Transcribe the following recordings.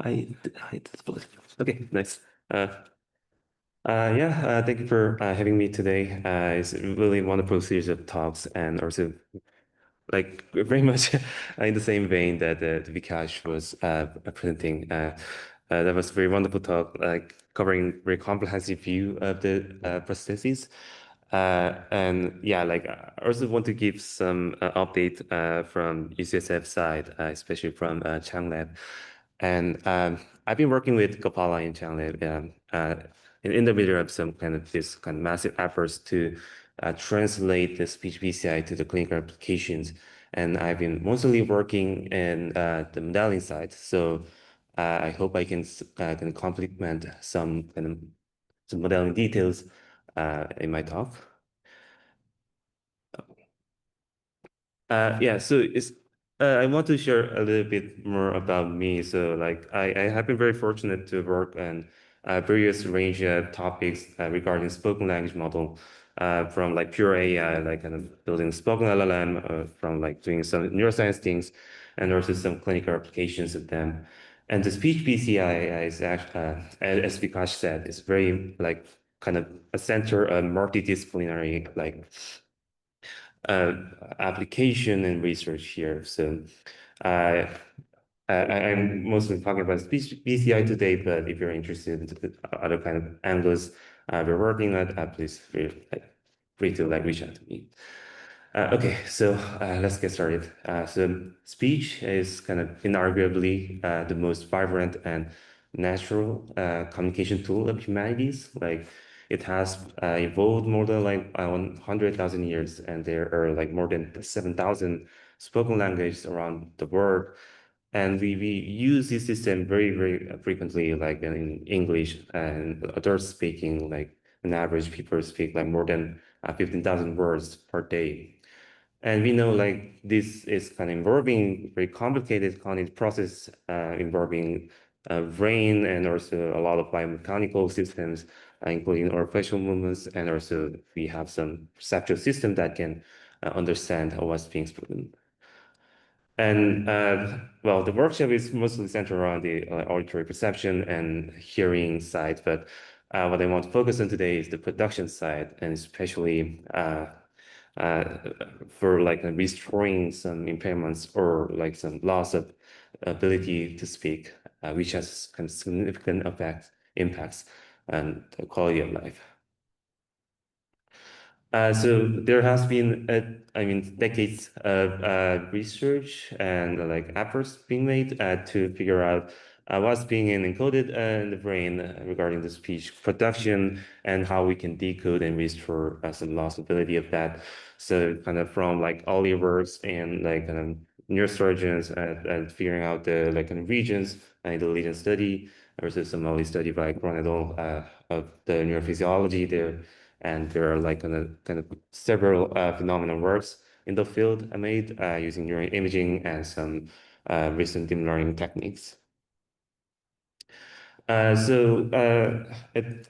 Hide this bullet. Okay, nice. Thank you for having me today. It's really wonderful series of talks, and also like very much in the same vein that Vikash was presenting. That was a very wonderful talk, like covering very comprehensive view of the prostheses. And yeah, like I also want to give some update from UCSF side, especially from Chang Lab. And I've been working with Gopala in Chang Lab in the middle of some kind of this kind of massive efforts to translate the speech BCI to the clinical applications. And I've been mostly working in the modeling side. So I hope I can complement some kind of some modeling details in my talk. Yeah, so I want to share a little bit more about me. So like I have been very fortunate to work on various range of topics regarding spoken language model, from like pure AI, like kind of building spoken LLM, from like doing some neuroscience things, and also some clinical applications of them. And the speech BCI is actually, as Vikash said, is very like kind of a center of multidisciplinary like uh, application and research here. So uh, I'm mostly talking about BCI today, but if you're interested in other kind of angles we're working at, please feel free to like reach out to me. Okay, so let's get started. So speech is kind of inarguably the most vibrant and natural communication tool of humanities. Like it has evolved more than like 100,000 years, and there are like more than 7,000 spoken languages around the world. And we use this system very frequently, like in English and adult speaking, like on average, people speak like more than 15,000 words per day. And we know like this is kind of involving very complicated cognitive process involving brain and also a lot of biomechanical systems, including our facial movements, and also we have some perceptual system that can understand what's being spoken. And well, the workshop is mostly centered around the auditory perception and hearing side, but what I want to focus on today is the production side, and especially uh, for like restoring some impairments or like some loss of ability to speak, which has kind of significant impacts on the quality of life. So there has been, I mean, decades of research and like efforts being made to figure out what's being encoded in the brain regarding the speech production and how we can decode and restore some lost ability of that. So kind of from like early works and like neurosurgeons and figuring out the like kind of regions in the lesion study versus some early study by Gronedal of the neurophysiology there. And there are like kind of several phenomenal works in the field I made using neuroimaging and some recent deep learning techniques. At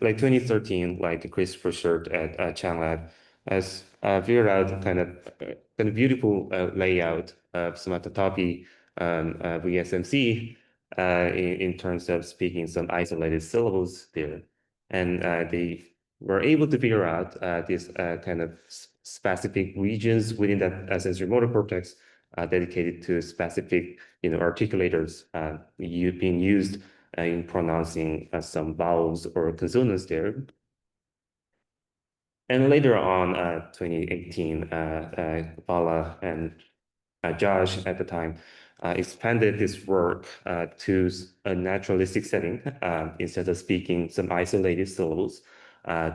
like 2013, like Chris Purchert at Chan Lab has figured out kind of beautiful layout of somatotopy VSMC in terms of speaking some isolated syllables there. And they were able to figure out these kind of specific regions within that sensory motor cortex dedicated to specific, articulators being used in pronouncing some vowels or consonants there. And later on, 2018, Bala and Josh at the time expanded this work to a naturalistic setting. Instead of speaking some isolated syllables,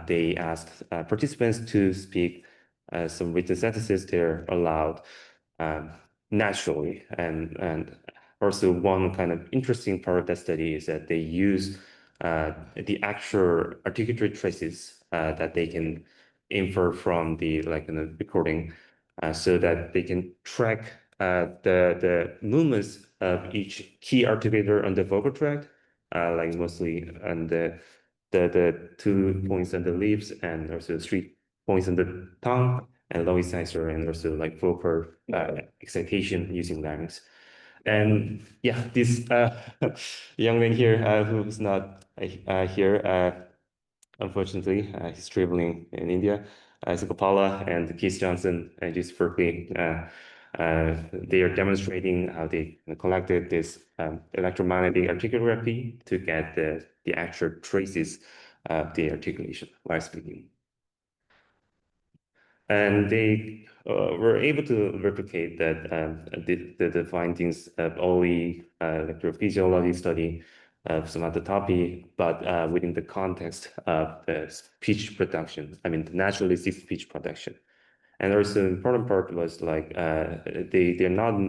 they asked participants to speak some written sentences there aloud um, naturally. And also one kind of interesting part of that study is that they use the actual articulatory traces that they can infer from the recording so that they can track the movements of each key articulator on the vocal tract, like mostly on the 2 points on the lips and also 3 points on the tongue and low incisor and also like vocal excitation using larynx. And yeah, this young man here who's not here, unfortunately, he's traveling in India. Gopala and Keith Johnson and just Berkeley, they are demonstrating how they collected this electromagnetic articulography to get the actual traces of the articulation while speaking. And they were able to replicate that the findings of early electrophysiology study of somatotopy, but within the context of the speech production, I mean, the naturalistic speech production. And also important part was like they're not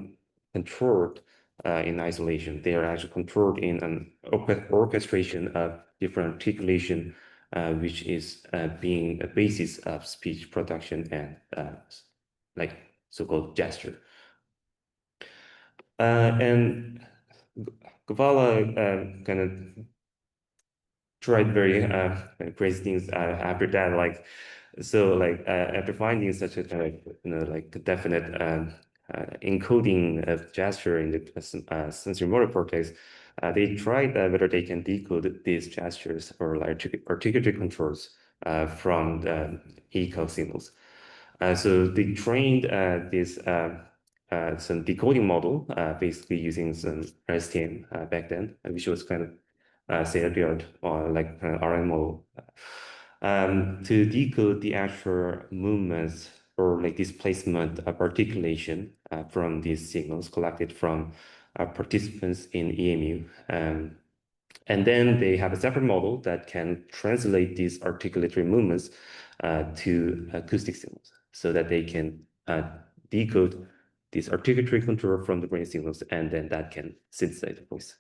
controlled in isolation. They are actually controlled in an orchestration of different articulation, which is being a basis of speech production and like so-called gesture. And Kavala kind of tried very crazy things after that. Like so, like after finding such a like definite encoding of gesture in the sensory motor cortex, they tried whether they can decode these gestures or like articulatory controls from the echo signals. So they trained this some decoding model, basically using some STM back then, which was kind of state-of-the-art or like RN model, to decode the actual movements or like displacement of articulation from these signals collected from participants in EMU. And then they have a separate model that can translate these articulatory movements to acoustic signals so that they can decode this articulatory control from the brain signals, and then that can synthesize the voice.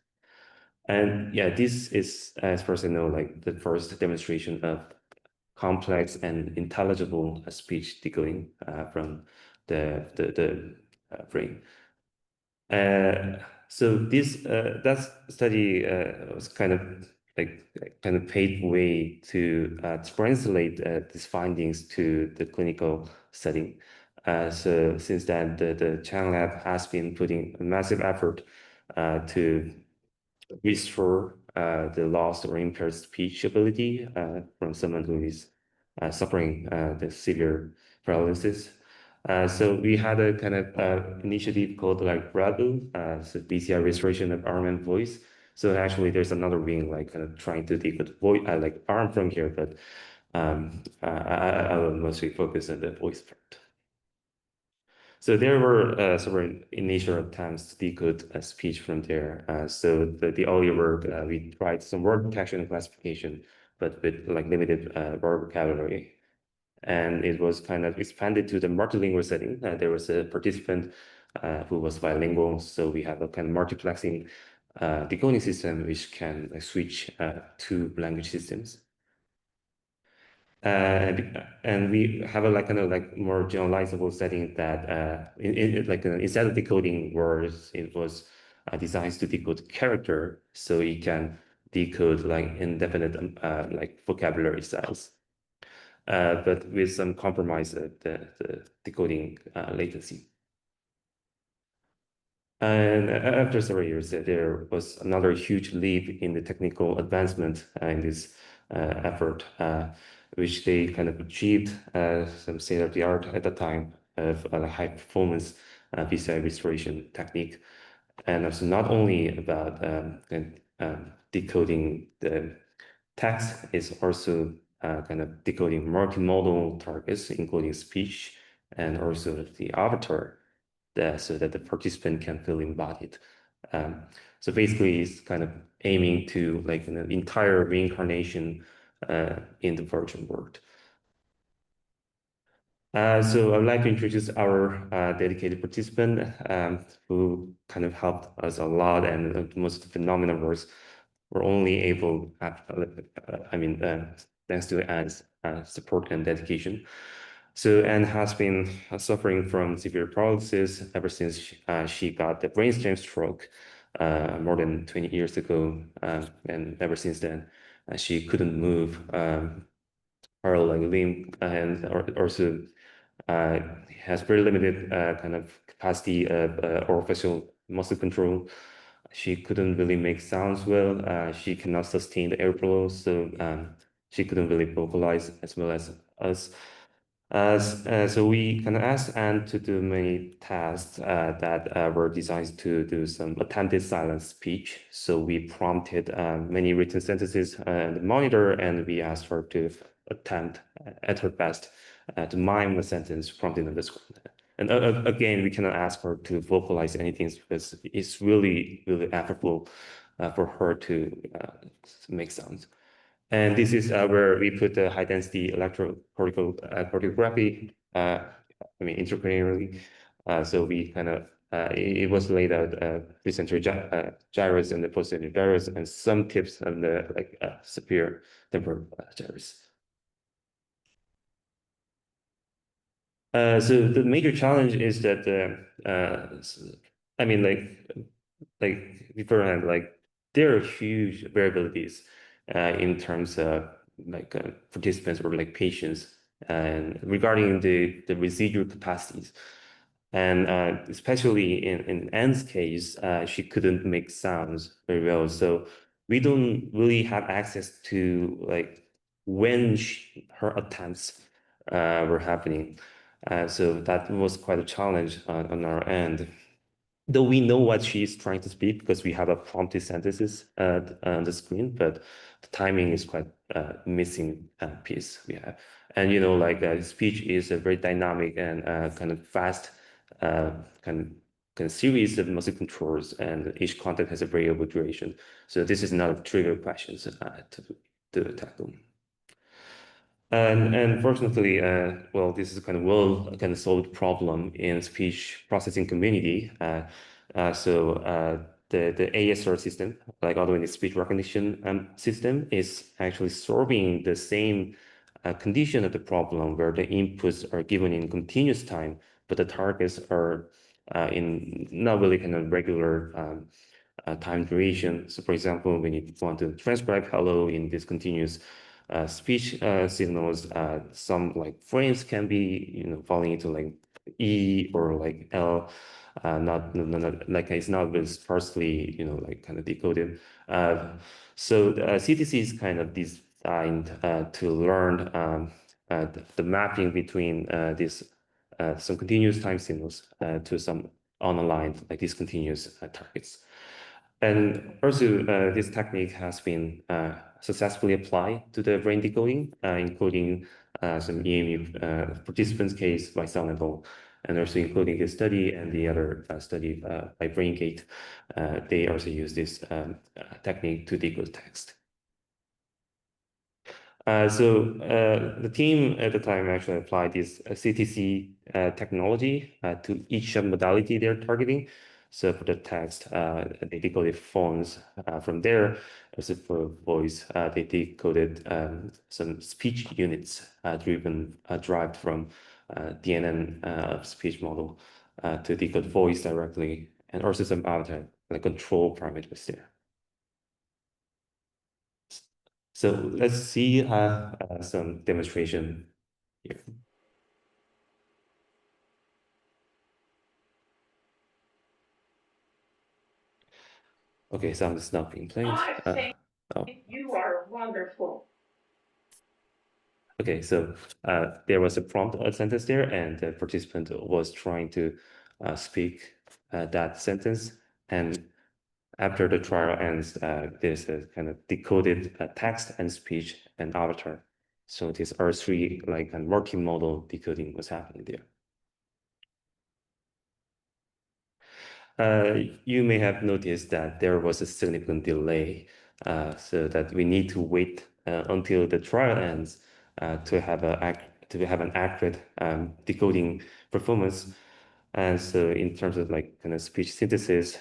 And yeah, this is, as far as I know, like the first demonstration of complex and intelligible speech decoding from the brain. So this that study was kind of like kind of paved way to translate these findings to the clinical setting. So since then, the Chang lab has been putting a massive effort to restore the lost or impaired speech ability from someone who is suffering the severe paralysis. So we had a kind of initiative called like Bravo, so BCI restoration of arm and voice. So actually, there's another wing like kind of trying to decode voice, like arm from here, but I will mostly focus on the voice part. So there were several initial attempts to decode speech from there. So the earlier work, we tried some word detection and classification, but with like limited word vocabulary. And it was kind of expanded to the multilingual setting. There was a participant who was bilingual, so we have a kind of multiplexing decoding system which can switch two language systems. And we have a like kind of like more generalizable setting that like instead of decoding words, it was designed to decode character, so it can decode like indefinite like vocabulary styles, but with some compromise at the decoding latency. And after several years, there was another huge leap in the technical advancement in this effort, which they kind of achieved some state of the art at the time of high performance PCI restoration technique. And it's not only about decoding the text, it's also kind of decoding multimodal targets, including speech and also the avatar so that the participant can feel embodied. So basically, it's kind of aiming to like an entire reincarnation in the virtual world. So I'd like to introduce our dedicated participant who kind of helped us a lot, and the most phenomenal works were only able, thanks to Anne's support and dedication. So Anne has been suffering from severe paralysis ever since she got the brainstem stroke more than 20 years ago. And ever since then, she couldn't move her like limb and also has very limited kind of capacity of orifical muscle control. She couldn't really make sounds well. She cannot sustain the airflow, so she couldn't really vocalize as well as us. So we kind of asked Anne to do many tasks that were designed to do some attempted silent speech. So we prompted many written sentences on the monitor, and we asked her to attempt at her best to mime a sentence prompted on the screen. And again, we cannot ask her to vocalize anything because it's really, really effortful for her to make sounds. And this is where we put the high density electrocortical cardiography, intracranially. So we kind of, it was laid out presenter gyrus and the posterior gyrus and some tips on the superior temporal gyrus. So the major challenge is that, I mean, beforehand, there are huge variabilities in terms of participants or patients and regarding the residual capacities. And especially in Anne's case, she couldn't make sounds very well. So we don't really have access to when her attempts were happening. So that was quite a challenge on our end. Though we know what she's trying to speak because we have a prompted sentences on the screen, but the timing is quite missing piece we have. And speech is a very dynamic and kind of fast kind of series of muscle controls, and each content has a variable duration. So this is not a trivial question to tackle. And fortunately, well, this is kind of solved problem in speech processing community. The ASR system, like automated speech recognition system, is actually solving the same condition of the problem where the inputs are given in continuous time, but the targets are in not really kind of regular time duration. So for example, when you want to transcribe hello in this continuous speech signals, some frames can be falling into E or L, not it's not been sparsely kind of decoded. So the CTC is kind of designed to learn the mapping between these some continuous time signals to some unaligned discontinuous targets. And also, this technique has been successfully applied to the brain decoding, including some EMU participants' case by Sun et al., and also including this study and the other study by BrainGate. They also use this technique to decode text. The team at the time actually applied this CTC technology to each modality they're targeting. So for the text, they decoded phones. From there, as for voice, they decoded some speech units derived from DNN speech model to decode voice directly, and also some other control parameters there. So let's see some demonstration here. Okay, sound is not being played. You are wonderful. Okay, so there was a prompt sentence there, and the participant was trying to speak that sentence. And after the trial ends, there's a kind of decoded text and speech and avatar. So this R3 a multimodal decoding was happening there. You may have noticed that there was a significant delay, so that we need to wait until the trial ends to have an accurate decoding performance. And so in terms of kind of speech synthesis,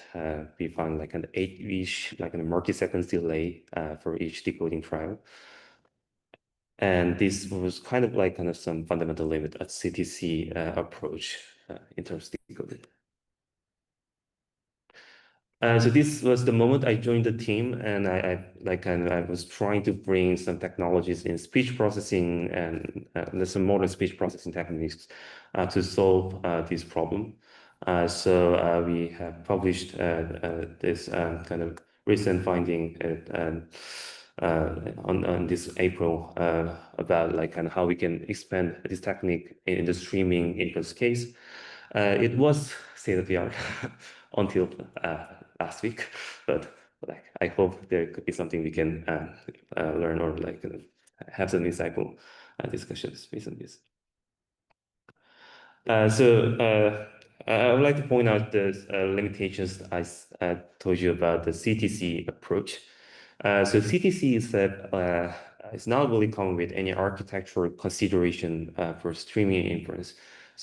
we found an 8-ish, a multi-seconds delay for each decoding trial. And this was kind of some fundamental limit at CTC approach in terms of decoding. So this was the moment I joined the team, and I was trying to bring some technologies in speech processing and some modern speech processing techniques to solve this problem. We have published this kind of recent finding on this April about like kind of how we can expand this technique in the streaming inference case. It was state of the art until last week, but like I hope there could be something we can learn or like have some insightful discussions based on this. I would like to point out the limitations I told you about the CTC approach. CTC is that it's not really come with any architectural consideration for streaming inference.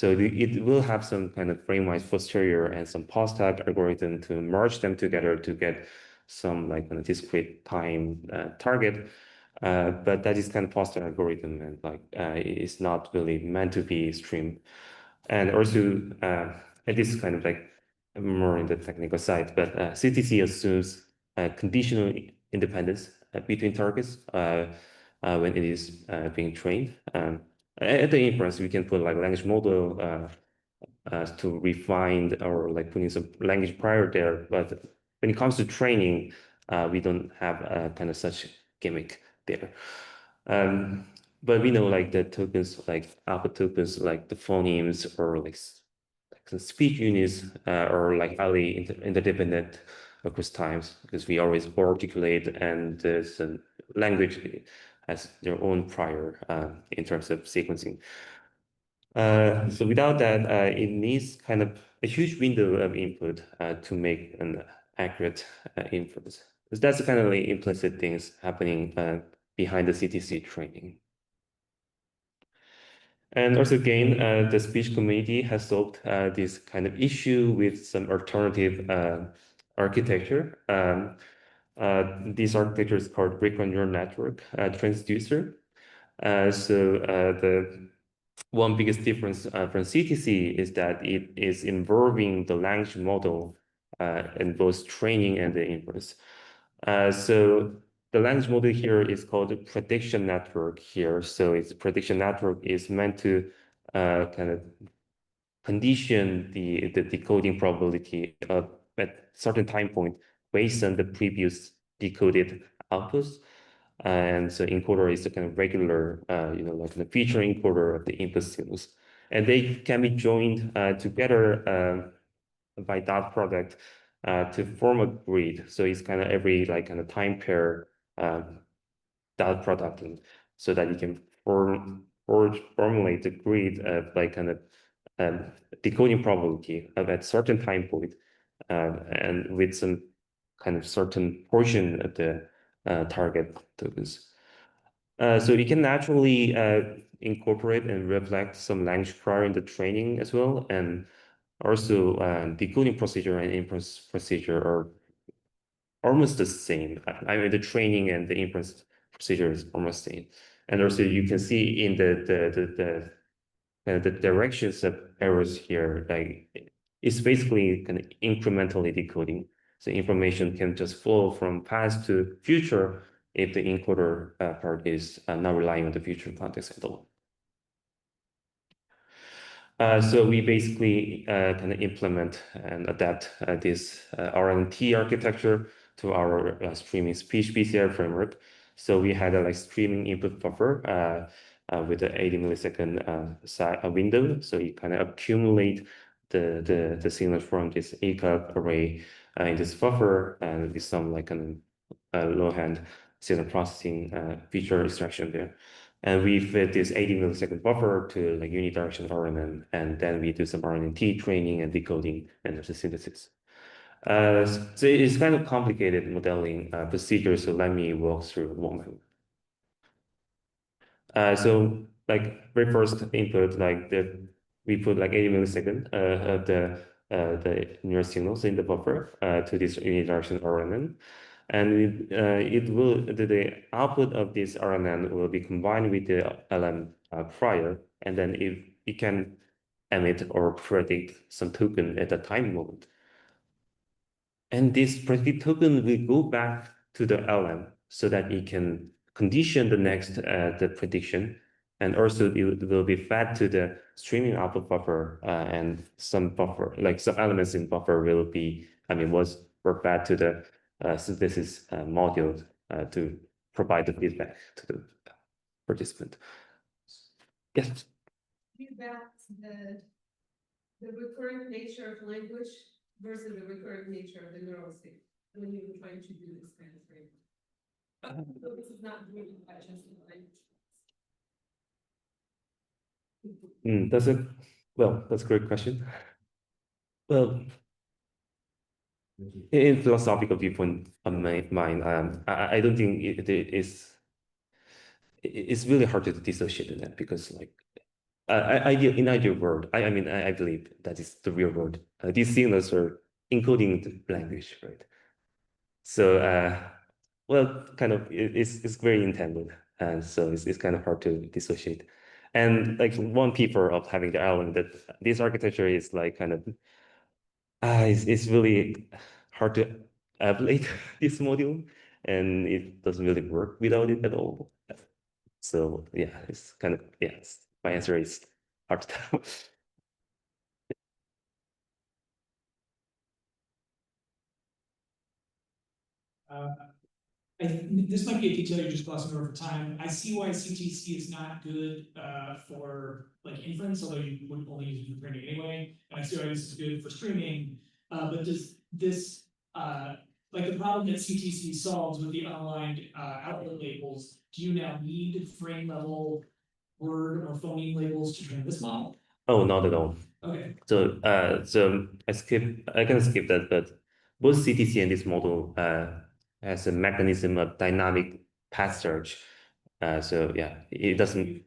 It will have some kind of frame-wise posterior and some post-hoc algorithm to merge them together to get some like kind of discrete time target. But that is kind of post algorithm and like it's not really meant to be streamed. And also, it is kind of like more in the technical side, but CTC assumes conditional independence between targets when it is being trained. At the inference, we can put like language model to refine or like putting some language prior there. But when it comes to training, we don't have kind of such gimmick there. Um, but we know like the tokens, like alpha tokens, like the phonemes or like some speech units are like highly interdependent across times because we always articulate and there's language has their own prior in terms of sequencing. So without that, it needs kind of a huge window of input to make an accurate inference. So that's the kind of like implicit things happening behind the CTC training. And also again, the speech community has solved this kind of issue with some alternative architecture. This architecture is called Breakpoint Neural Network transducer. The one biggest difference from CTC is that it is involving the language model in both training and the inference. The language model here is called a prediction network here. So its prediction network is meant to kind of condition the decoding probability of at certain time point based on the previous decoded outputs. And so encoder is a kind of regular, like the feature encoder of the input signals. And they can be joined together by dot product to form a grid. So it's kind of every like kind of time pair dot product, and so that you can formulate the grid of like kind of um, decoding probability of at certain time point, and with some kind of certain portion of the target tokens. So you can naturally incorporate and reflect some language prior in the training as well, and also decoding procedure and inference procedure are almost the same. I mean, the training and the inference procedure is almost the same. And also you can see in the directions of errors here, like it's basically kind of incrementally decoding. So information can just flow from past to future if the encoder part is not relying on the future context at all. So we basically kind of implement and adapt this RNT architecture to our streaming speech PCR framework. So we had a like streaming input buffer with an 80 millisecond window. So you kind of accumulate the signals from this ACOG array in this buffer, and with some like kind of low-hand signal processing feature extraction there. And we fit this 80 millisecond buffer to like unidirectional RNN, and then we do some RNNT training and decoding and the synthesis. So it's kind of complicated modeling procedure, so let me walk through one by one. Like very first input, like we put like 80 millisecond of the neural signals in the buffer to this unidirectional RNN. And the output of this RNN will be combined with the LM prior, and then it can emit or predict some token at the time moment. And this predict token will go back to the LM so that it can condition the next the prediction And also it will be fed to the streaming output buffer, and some buffer, like some elements in buffer will be, were fed to the synthesis module to provide the feedback to the participant. Yes. About the recurrent nature of language versus the recurrent nature of the neural state when you were trying to do this kind of thing. So this is not really about just the language. That's a that's a great question. Well, in philosophical viewpoint of mine, I don't think it's really hard to dissociate that because like in ideal world, I believe that is the real world. These signals are encoding the language, right? So kind of it's very entangled, and so it's kind of hard to dissociate. And like one paper of having the element that this architecture is like kind of it's really hard to evaluate this module, and it doesn't really work without it at all. So yeah, it's kind of yes. My answer is hard to tell. Uh, this might be a detail you're just glossing over time. I see why CTC is not good for like inference, although you would only use it for training anyway. And I see why this is good for streaming. But does this like the problem that CTC solves with the unaligned output labels? Do you now need frame level word or phoneme labels to train this model? Oh, not at all. Okay. So I can skip that, but both CTC and this model has a mechanism of dynamic path search. So yeah, it doesn't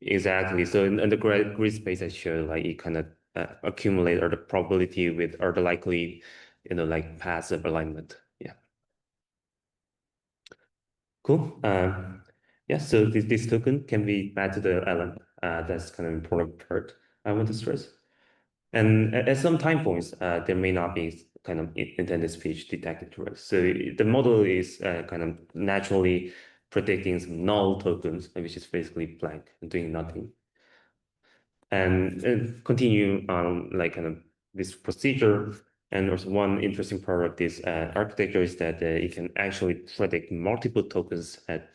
exactly. So in the grid space I showed, like it kind of accumulate or the probability with or the likely, like paths of alignment. Yeah, cool. Yeah, so this token can be fed to the LM. That's kind of important part I want to stress. And at some time points, there may not be kind of intended speech detected to us. So the model is kind of naturally predicting some null tokens, which is basically blank and doing nothing. And continue on like kind of this procedure. And also one interesting part of this architecture is that it can actually predict multiple tokens at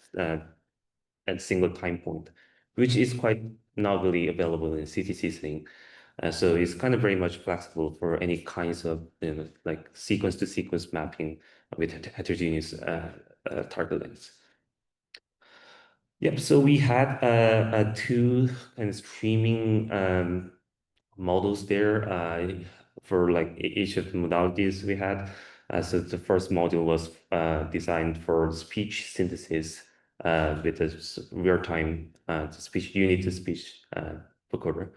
single time point, which is quite novelly available in CTC thing. So it's kind of very much flexible for any kinds of like sequence to sequence mapping with heterogeneous target lengths. Yep. So we had two kind of streaming models there for like each of the modalities we had. So the first module was designed for speech synthesis with a real-time speech unit to speech vocoder.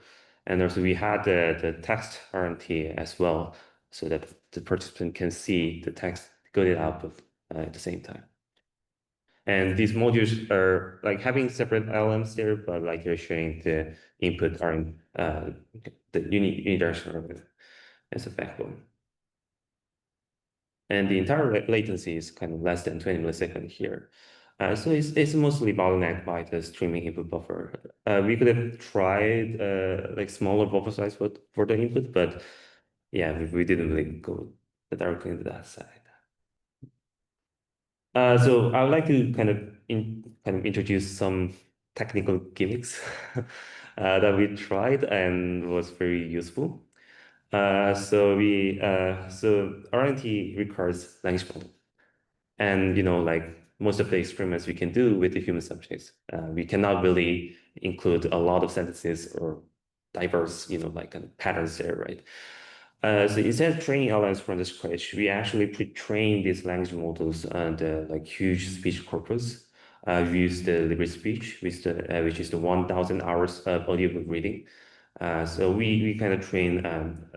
And also we had the text RMT as well, so that the participant can see the text coded output at the same time. And these modules are like having separate LMs there, but like you're sharing the input are in the unidirectional as a backbone. And the entire latency is kind of less than 20 milliseconds here. So it's mostly bottlenecked by the streaming input buffer. We could have tried like smaller buffer size for the input, but yeah, we didn't really go directly into that side. So I would like to kind of introduce some technical gimmicks that we tried and was very useful. So RNT requires language model, and like most of the experiments we can do with the human subjects, we cannot really include a lot of sentences or diverse, like kind of patterns there, right? So instead of training LLMs from the scratch, we actually pre-train these language models on the like huge speech corpus. We use the Libre speech, which is the 1,000 hours of audiobook reading. So we kind of train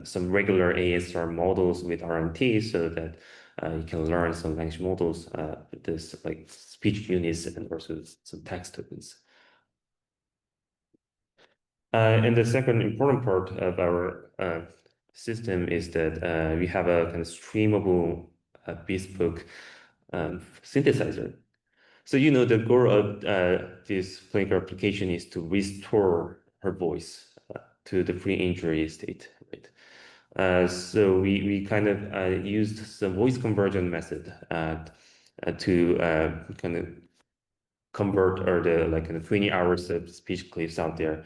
some regular ASR models with RMT so that you can learn some language models with this like speech units and also some text tokens. And the second important part of our system is that we have a kind of streamable bespoke synthesizer. So, the goal of this clinical application is to restore her voice to the pre-injury state, right? So we kind of used some voice conversion method to kind of convert or the like 20 hours of speech clips out there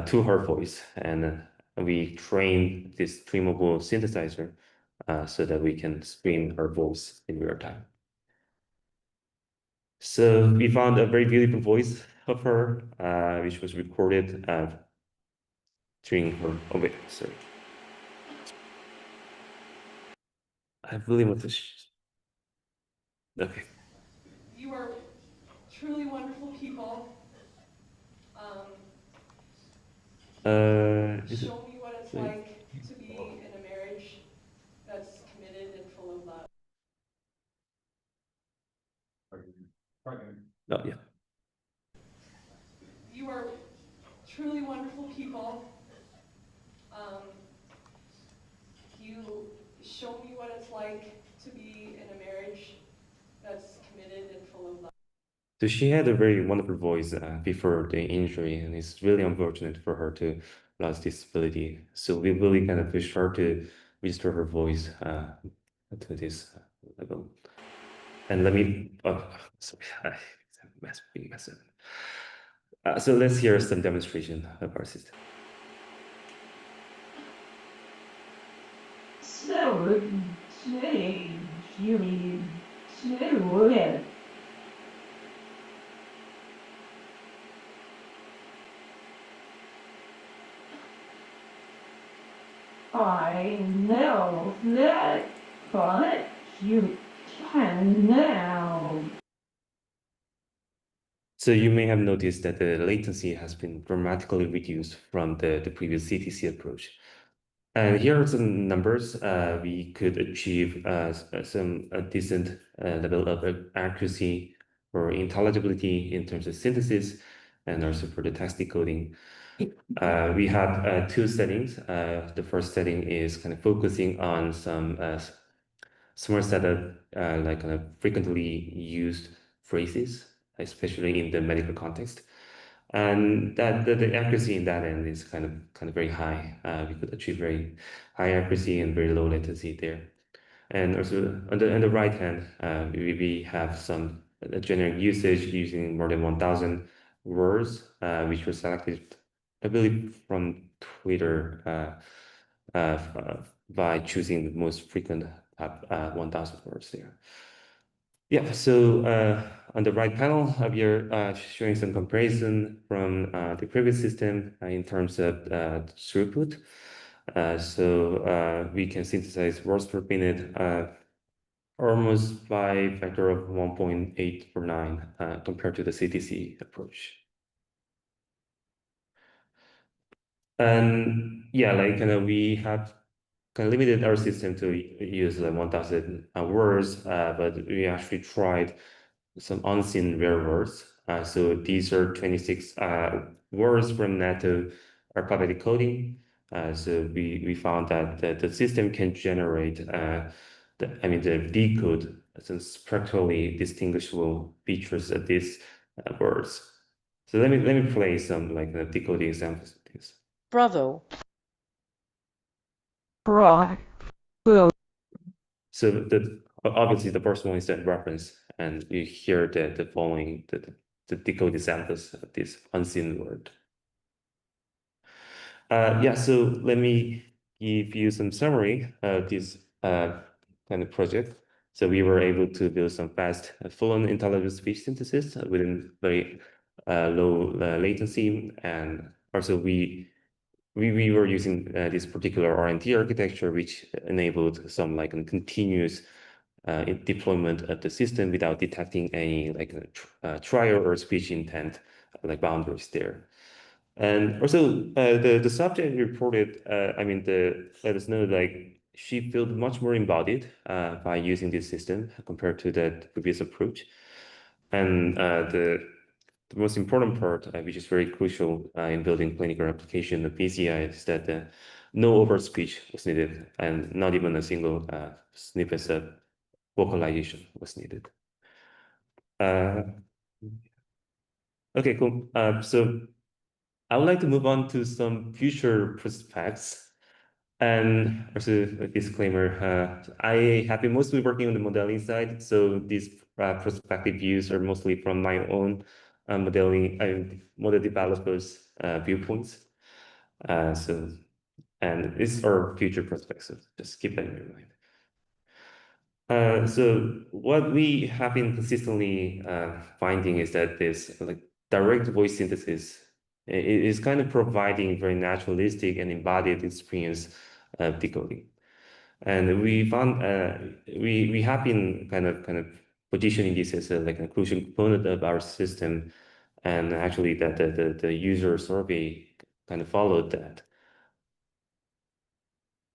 to her voice, and we train this streamable synthesizer so that we can stream her voice in real time. So we found a very beautiful voice of her, which was recorded during her. Oh wait, sorry. I really want to. Okay. You are truly wonderful people. Is it? Show me what it's Wait. like to be in a marriage that's committed and full of love. Oh yeah. You are truly wonderful people. You show me what it's like to be in a marriage that's committed and full of love. So she had a very wonderful voice before the injury, and it's really unfortunate for her to lose this ability. So we really kind of pushed her to restore her voice to this level. And let me, sorry, being messy. So let's hear some demonstration of our system. So, you mean to it. I know that, but you can now. So you may have noticed that the latency has been dramatically reduced from the previous CTC approach. And here are some numbers. We could achieve some decent level of accuracy or intelligibility in terms of synthesis and also for the text decoding. We have two settings. The first setting is kind of focusing on some small set of like kind of frequently used phrases, especially in the medical context. And that the accuracy in that end is kind of very high. We could achieve very high accuracy and very low latency there. And also on the right hand, we have some generic usage using more than 1,000 words, which were selected, I believe, from Twitter by choosing the most frequent 1,000 words there. Yeah, so on the right panel, we are showing some comparison from the previous system in terms of throughput. So we can synthesize words per minute almost by a factor of 1.849 compared to the CTC approach. And yeah, like we have kind of limited our system to use 1,000 words, but we actually tried some unseen rare words. So these are 26 words from NATO alphabetic coding. So we found that the system can generate the decode some structurally distinguishable features of these words. So let me play some like decoding examples of this. Bravo. Right. So obviously the first one is the reference, and you hear the following the decode examples of this unseen word. Yeah, so let me give you some summary of this kind of project. So we were able to build some fast, full-on intelligent speech synthesis within very low latency, and also we were using this particular RNT architecture, which enabled some like continuous deployment of the system without detecting any like trial or speech intent like boundaries there. And also the subject reported, let us know like she felt much more embodied by using this system compared to the previous approach. And the most important part, which is very crucial in building clinical application of PCI, is that no over speech was needed, and not even a single snippet of vocalization was needed. Okay, cool. So I would like to move on to some future prospects. And also a disclaimer, I have been mostly working on the modeling side, so these prospective views are mostly from my own modeling model developers' viewpoints. So, and it's our future prospects, so just keep that in mind. So what we have been consistently finding is that this like direct voice synthesis is kind of providing very naturalistic and embodied experience of decoding. And we found we have been kind of positioning this as a like a crucial component of our system, and actually that the user survey kind of followed that.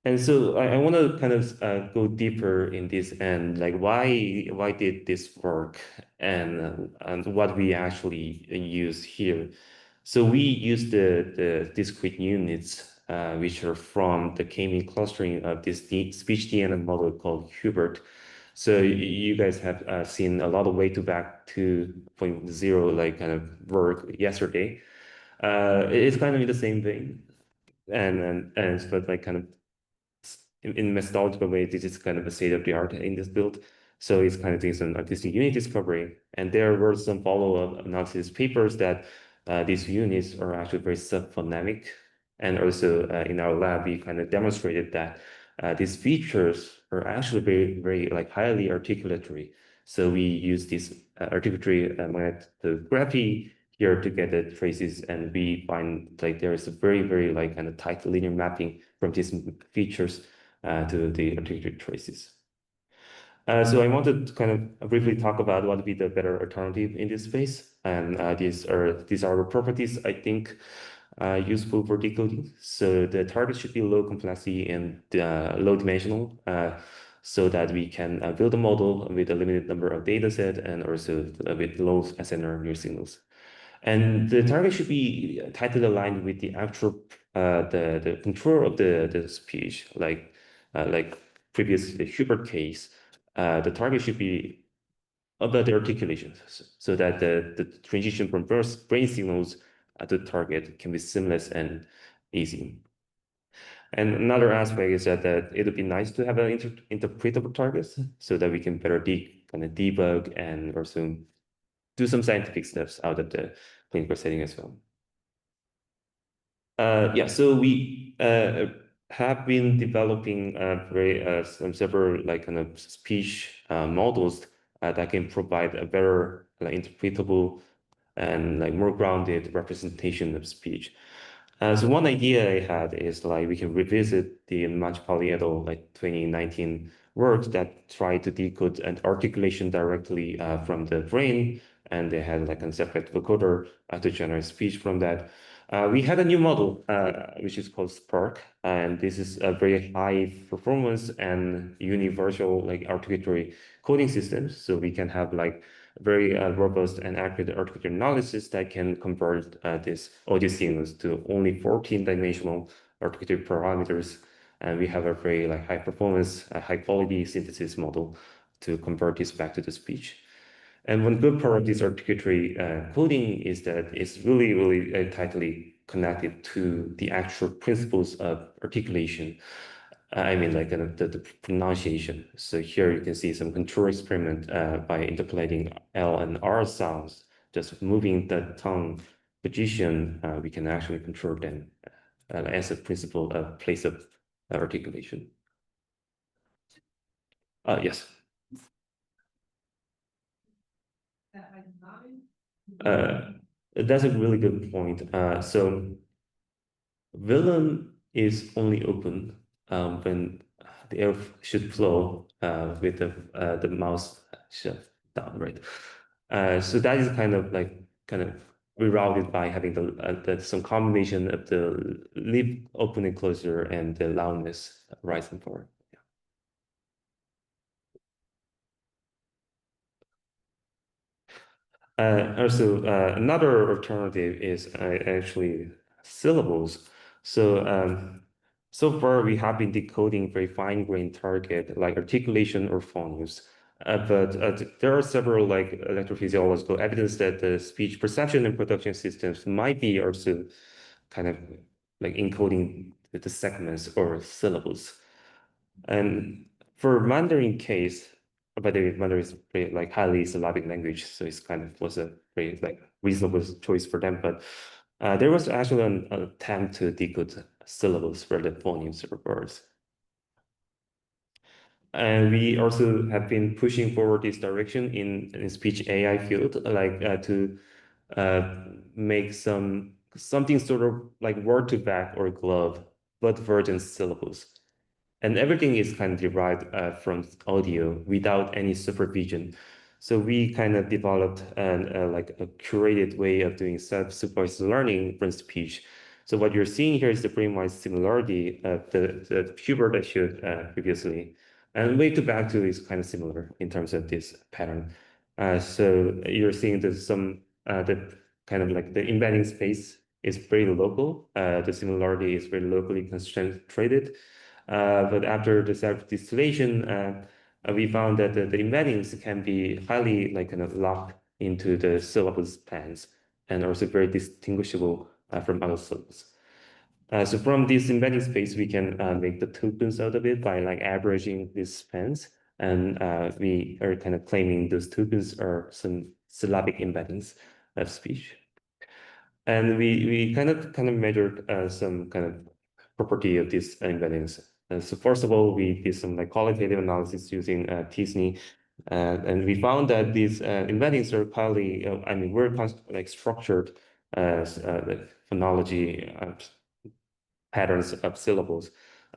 And so I want to kind of go deeper in this and like why did this work and what we actually use here. So we use the discrete units which are from the k-mean clustering of this speech DNA model called Hubert. So you guys have seen a lot of way to back 2.0 like kind of work yesterday. It's kind of in the same vein and but like kind of in methodological way, this is kind of a state of the art in this build. So it's kind of doing some artistic unit discovery. And there were some follow-up analysis papers that these units are actually very subphonemic. And also in our lab, we kind of demonstrated that these features are actually very, very like highly articulatory. So we use this articulatory magnetography here to get the traces, and we find like there is a very, very like kind of tight linear mapping from these features to the articulatory traces. So I wanted to kind of briefly talk about what would be the better alternative in this space. And these are the properties I think useful for decoding. So the target should be low complexity and low dimensional, so that we can build a model with a limited number of data set and also with low SNR new signals. And the target should be tightly aligned with the actual the control of the speech, like previous the Hubert case. The target should be about the articulation, so that the transition from brain signals to target can be seamless and easy. And another aspect is that it would be nice to have an interpretable targets so that we can better kind of debug and also do some scientific steps out of the clinical setting as well. Yeah, so we have been developing several like kind of speech models that can provide a better like, interpretable and like more grounded representation of speech. So one idea I had is like we can revisit the Manchpali et al. Like 2019 work that tried to decode an articulation directly from the brain, and they had like a separate vocoder to generate speech from that. We had a new model, which is called Spark, and this is a very high performance and universal like articulatory coding system. So we can have like very robust and accurate articulatory analysis that can convert these audio signals to only 14-dimensional articulatory parameters. And we have a very like high performance, high quality synthesis model to convert this back to the speech. And one good part of this articulatory coding is that it's really, really tightly connected to the actual principles of articulation. I mean, like the pronunciation. So here you can see some control experiment by interpolating L and R sounds, just moving the tongue position, we can actually control them as a principle of place of articulation. Yes. That's a really good point. So Villain is only open when the air should flow with the mouse shut down, right? So that is kind of rerouted by having some combination of the lip opening closure and the loudness rise and fall. Also, another alternative is actually syllables. So, so far we have been decoding very fine-grained target like articulation or phonemes. But there are several like electrophysiological evidence that the speech perception and production systems might be also kind of like encoding the segments or syllables. And for Mandarin case, by the way, Mandarin is very like highly syllabic language, so it's kind of was a very like reasonable choice for them. But there was actually an attempt to decode syllables for the phonemes or words. And we also have been pushing forward this direction in speech AI field, like to uh, make something sort of like word to back or glove, but virgin syllables. And everything is kind of derived from audio without any supervision. So we kind of developed like a curated way of doing self-supervised learning from speech. So what you're seeing here is the brain-wise similarity of the Hubert I showed previously. And way to back to is kind of similar in terms of this pattern. So you're seeing that the kind of like the embedding space is very local. The similarity is very locally concentrated. But after the self-distillation, we found that the embeddings can be highly like kind of locked into the syllable spans and also very distinguishable from other syllables. So from this embedding space, we can make the tokens out of it by like averaging these spans. And we are kind of claiming those tokens are some syllabic embeddings of speech. And we kind of measured some kind of property of these embeddings. So first of all, we did some like qualitative analysis using t-SNE, and we found that these embeddings are highly, I mean, we're like structured as the phonology patterns of syllables,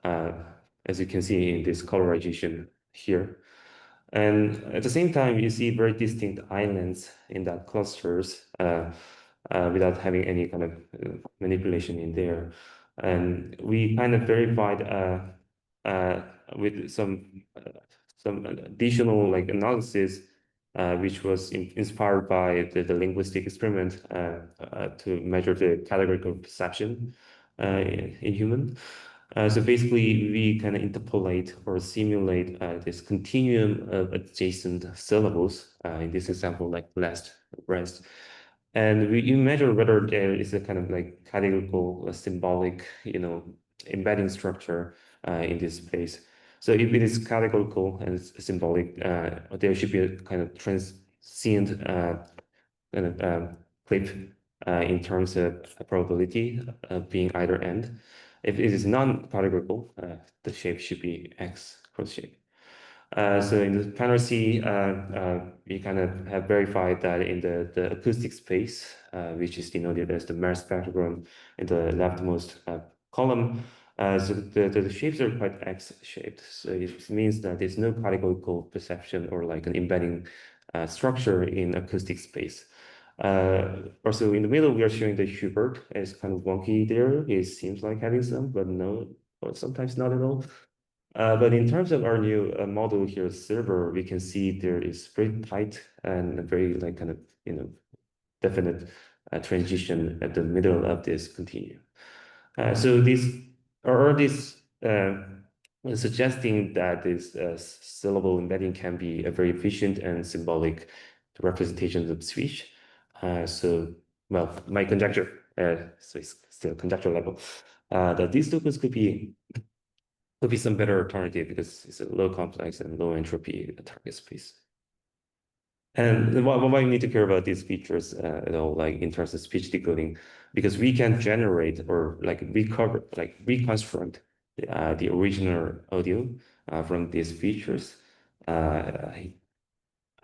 as you can see in this colorization here. And at the same time, you see very distinct islands in that clusters without having any kind of manipulation in there. And we kind of verified with some additional like analysis, which was inspired by the linguistic experiment to measure the categorical perception in human. So basically, we kind of interpolate or simulate this continuum of adjacent syllables, in this example, like last, rest. And you measure whether there is a kind of like categorical, symbolic, embedding structure in this space. So if it is categorical and symbolic, there should be a kind of transient kind of clip in terms of probability of being either end. If it is non-categorical, the shape should be X cross shape. So in the panel C, we kind of have verified that in the acoustic space, which is denoted as the Merz spectrogram in the leftmost column, so the shapes are quite X-shaped. So it means that there's no categorical perception or like an embedding structure in acoustic space. Also in the middle, we are showing the Hubert is kind of wonky there. It seems like having some, but no, or sometimes not at all. But in terms of our new model here, server, we can see there is very tight and very like kind of, definite transition at the middle of this continuum. So these are these suggesting that this syllable embedding can be a very efficient and symbolic representation of speech. So, well, my conjecture, so it's still conjecture level, that these tokens could be some better alternative because it's a low complex and low entropy target space. And why you need to care about these features at all, like in terms of speech decoding, because we can generate or like recover, like reconstruct the original audio from these features. I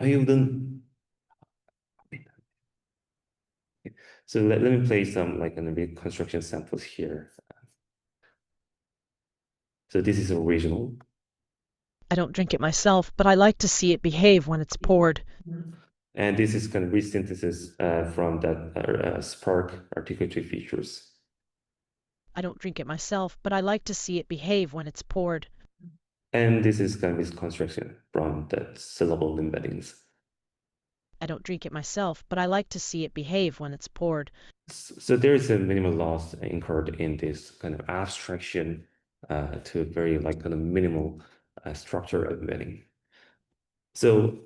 wouldn't. So let me play some like reconstruction samples here. So this is original. I don't drink it myself, but I like to see it behave when it's poured. And this is kind of resynthesis from that Spark articulatory features. I don't drink it myself, but I like to see it behave when it's poured. And this is kind of misconstruction from the syllable embeddings. I don't drink it myself, but I like to see it behave when it's poured. So there is a minimal loss incurred in this kind of abstraction to very like kind of minimal structure of embedding. So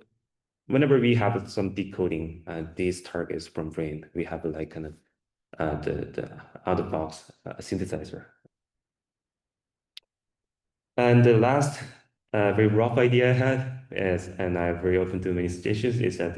whenever we have some decoding these targets from brain, we have like kind of the out-of-box synthesizer. And the last very rough idea I had is, and I'm very open to many suggestions, is that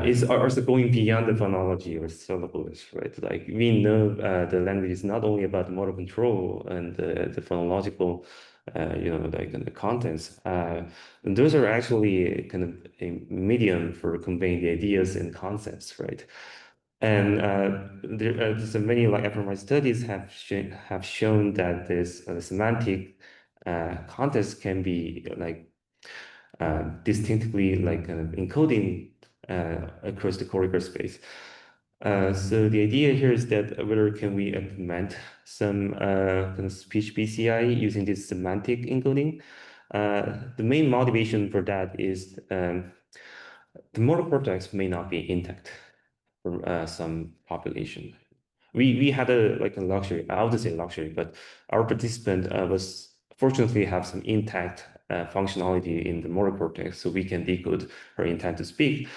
is also going beyond the phonology or syllables, right? Like we know the language is not only about motor control and the phonological, like the contents. And those are actually kind of a medium for conveying the ideas and concepts, right? And there's many like fMRI studies have shown that this semantic context can be like distinctly like encoding across the cortical space. So the idea here is that whether can we implement some kind of speech BCI using this semantic encoding. The main motivation for that is the motor cortex may not be intact for some population. We had a luxury. I would say luxury, but our participant was fortunately have some intact functionality in the motor cortex, so we can decode her intent to speak.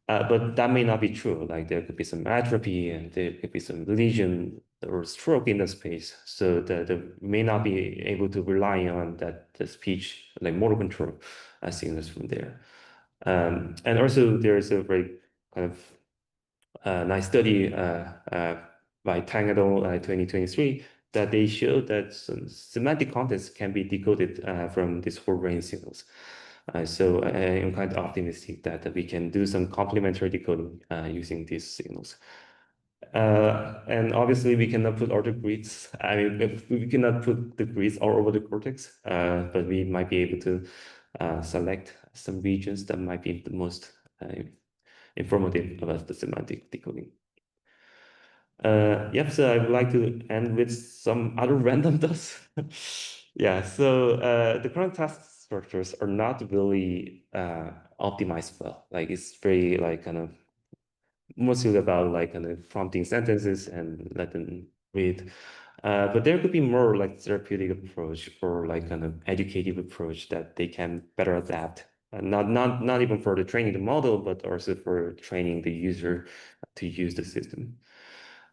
But that may not be true. Like there could be some atrophy and there could be some lesion or stroke in the space. So the may not be able to rely on that the speech like motor control signals from there. And also there is a very kind of nice study by Tang et al. 2023 that they showed that some semantic contents can be decoded from these whole range signals. So I am kind of optimistic that we can do some complementary decoding using these signals. And obviously we cannot put all the grids. I mean, we cannot put the grids all over the cortex, but we might be able to select some regions that might be the most informative about the semantic decoding. Yep, so I would like to end with some other random does. Yeah, so the current task structures are not really optimized well. Like it's very like kind of mostly about like kind of prompting sentences and let them read. But there could be more like therapeutic approach or like kind of educative approach that they can better adapt. Not even for the training the model, but also for training the user to use the system.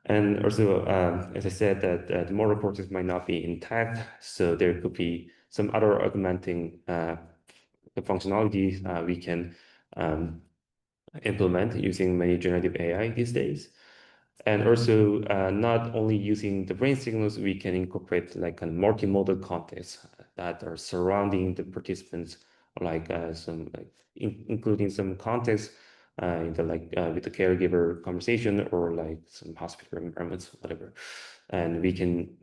And also, as I said, that the motor cortex might not be intact, so there could be some other augmenting the functionalities we can implement using many generative AI these days. And also, not only using the brain signals, we can incorporate like a multimodal context that are surrounding the participants, like some like including some context in the like with the caregiver conversation or like some hospital environments, whatever. And we can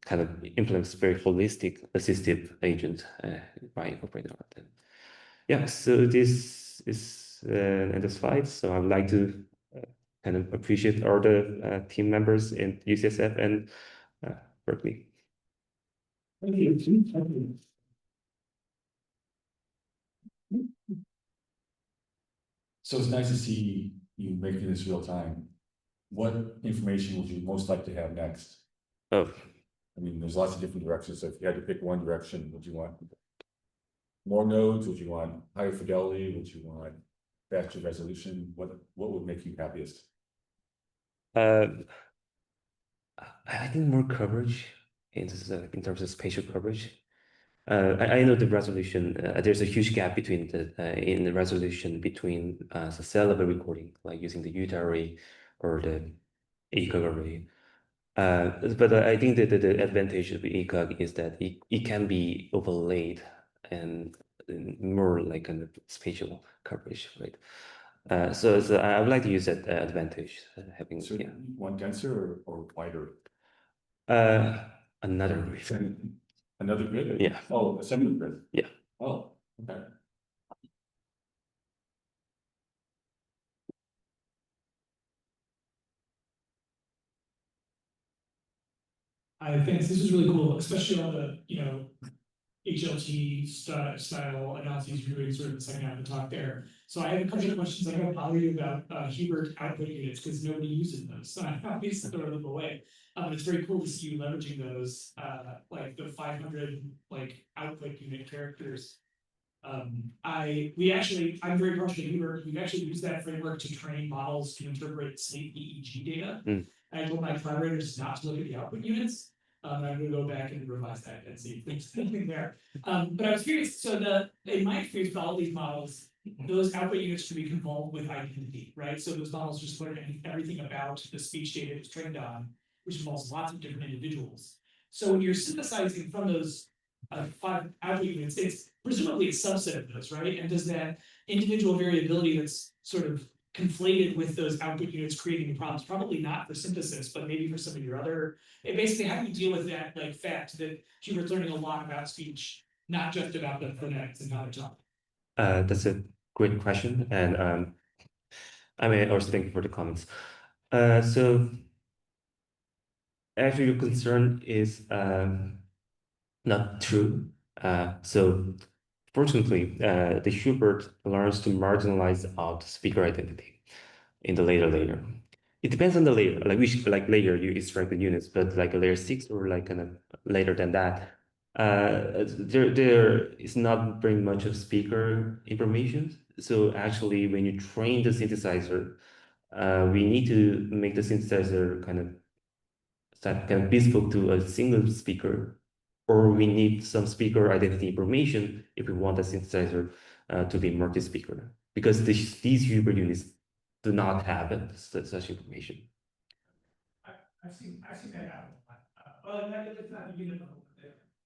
kind of implement very holistic assistive agent by incorporating all of that. Yeah, so this is end of slides. So I would like to kind of appreciate all the team members in UCSF and Berkeley. Thank you. So it's nice to see you making this real time. What information would you most like to have next? Oh, I mean, there's lots of different directions. So if you had to pick one direction, would you want more nodes? Would you want higher fidelity? Would you want faster resolution? What would make you happiest? uh, I think more coverage in terms of spatial coverage. I know the resolution. There's a huge gap between in the resolution between the cell level recording, like using the Utah array or the ECOG array. But I think that the advantage of ECOG is that it can be overlaid and more like kind of spatial coverage, right? So I would like to use that advantage having So yeah. one denser or wider? Another reason. Another grid? Yeah. Oh, a similar grid? Yeah. Oh, okay. I think this is really cool, especially on the, HLT style analyses you're doing sort of the second half of the talk there. So I have a couple of questions I want to bother you about Hubert output units because nobody uses those. So I obviously throw them away. It's very cool to see you leveraging those, like the 500 like output unit characters. I'm very partial to we've actually used that framework to train models to interpret sleep EEG data. Mm. I told my collaborators not to look at the output units. I'm gonna go back and revise that and see if there's anything there. But I was curious, so in my experience with all these models, those output units should be convolved with identity, right? So those models just learn everything about the speech data it's trained on, which involves lots of different individuals. So when you're synthesizing from those 5 output units, it's presumably a subset of those, right? And does that individual variability that's sort of conflated with those output units creating the problems, probably not for synthesis, but maybe for some of your other, and basically how do you deal with that like fact that Hubert's learning a lot about speech, not just about the phonetics and how they talk? That's a great question, and I mean, also thank you for the comments. So actually, your concern is not true. So fortunately, the Hubert learns to marginalize out speaker identity in the later layer. It depends on the layer, like which like layer you extract the units, but like a layer 6 or like kind of later than that, there is not very much of speaker information. So actually, when you train the synthesizer, we need to make the synthesizer kind of that can bespoke to a single speaker, or we need some speaker identity information if we want the synthesizer to be multi-speaker, because these Hubert units do not have such information. I've seen that happen. It's not the unit level.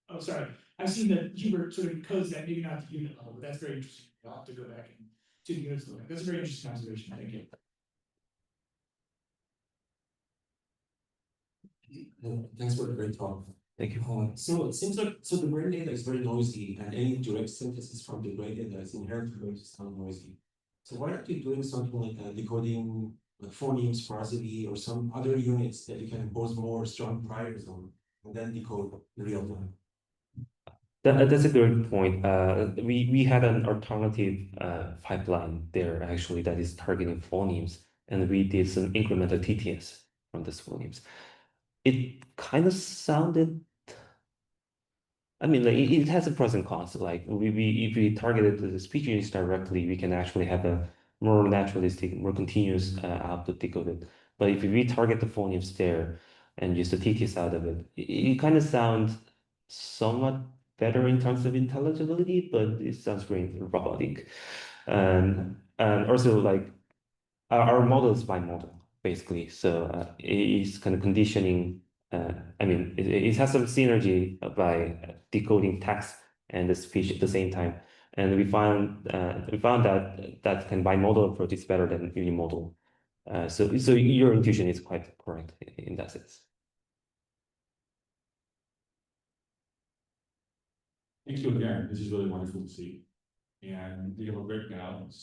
Oh, sorry. I've seen that Hubert sort of codes that, maybe not the unit level, but that's very interesting. I'll have to go back and to the units level. That's a very interesting observation. Thank you. Thanks for the great talk. Thank you. So it seems like the brain data is very noisy, and any direct synthesis from the brain data is inherently going to sound noisy. So why aren't you doing something like decoding like phonemes, prosody, or some other units that you can impose more strong priors on, and then decode in real time? That's a good point. We had an alternative pipeline there actually that is targeting phonemes, and we did some incremental TTS from these phonemes. It kind of sounded, I mean, like it has a pros and cons. Like if we targeted the speech units directly, we can actually have a more naturalistic, more continuous output decoded. But if we target the phonemes there and use the TTS out of it, it kind of sounds somewhat better in terms of intelligibility, but it sounds very robotic. And also like our model is by model basically, so it's kind of conditioning. I mean, it has some synergy by decoding text and the speech at the same time, and we found that that kind of bimodal approach is better than unimodal. So your intuition is quite correct in that sense. Thank you again. This is really wonderful to see. And we have a break now.